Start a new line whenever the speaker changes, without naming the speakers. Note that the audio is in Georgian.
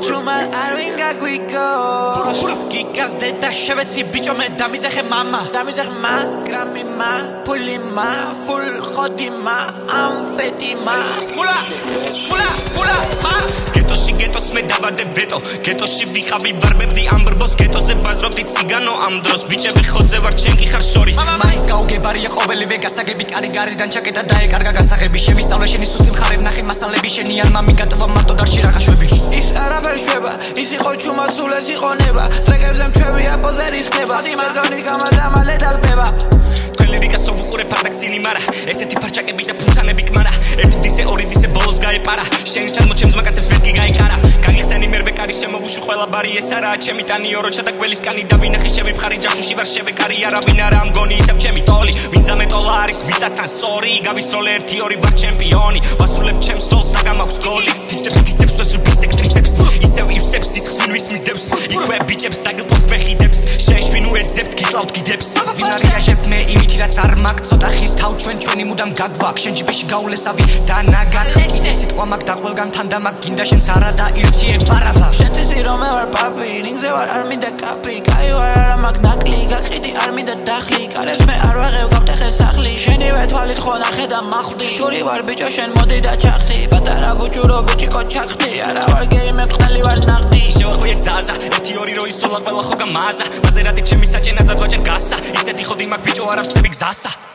Чума арвинга гуико Кикас дета шевеци бичо ме дамизахе мама Дамизах ма, грами ма, пули ма Фул ходи ма, амфети ма Мула, мула, мула, ма Гетოში გეტოს მე დავადებ ვეტო გეტოში ვიყავი ვარბებდი ამბრბოს გეტოზე ბაზრობდი ციგანო ამ დროს ბიჭები ხოძე ვარ ჩემ კი ხარ შორი მაინც გაუგებარია ყოველივე გასაგებით კარი გარედან ჩაკეტა დაეკარგა გასაღები შევისწავლე შენი სუსტი მხარე ვნახე მასალები შენი ან მამი გატოვა მარტო დარჩი რაღა შვები ის არაფერ შვება ის იყო ჩუმად სულ ეს იყო ნება ტრეკებზე მჩვევია პოზერის ხდება სეზონი გამაზამალე დალბება ლირიკას უყურებ ფარდაქცილი მარა ესეთი ფარჩაკები და ფუცანები კმარა ერთი დისე ორი დისე ბოლოს გაეპარა შენი სანმო ჩემს მაკაცებს ვესკი გაიკარა გაგიხსენი მერვე კარი შემოვუშვი ყველა ბარი ეს არაა ჩემი ტანი ოროჩა და გველის კანი დავინახე შევიფხარი ჯაშუში ვარ შევეკარი არავინ არა მგონი ისევ ჩემი ტოლი ვინც ამეტოლა არის მიწასთან სწორი გავისროლე ერთი ორი ვარ ჩემპიონი ვასრულებ ჩემს სტოლს და გამაქვს გოლი დისებს ვესვი ბისექტრისებს ისევ ივსებს სისხლს მისდევს იქვე ბიჭებს დაგლპობ ვეხიდებს შეშვინ უეძებთ გიკლავთ გიდებს ვინ არიაშებ მე იმით რაც არ მაქვს ცოტა ხის თავ ჩვენი მუდამ გაგვაქ შენ ჯიბეში გაულესავი და ნაგად კიდე სიტყვა მაგ და ყველგან თანდა მაგ გინდა შენც არა და ირჩიე პარაფა შენ ციცი რომ მე ვარ პაპი რინგზე ვარ არ მინდა კაპი კაი ვარ არა მაგ ნაკლი გაყიდი არ მინდა დახლი კარებს მე არ ვაღებ გამტეხე სახლი შენივე თვალით ხო ნახე და მახლდი ჯური ვარ ბიჭო შენ მოდი და ჩახტი პატარა ბუჭურო ბიჭიკო ჩახტი არა ვარ გეი მე მყნელი ვარ ნახტი შევახვიე ზაზა ერთი ორი რო ისოლა ყველა ხო გამაზა მაზერატი ჩემი საჭენაზად ვაჭერ გასა ისეთი ხოდი მაგ ბიჭო არ აბსტები გზასა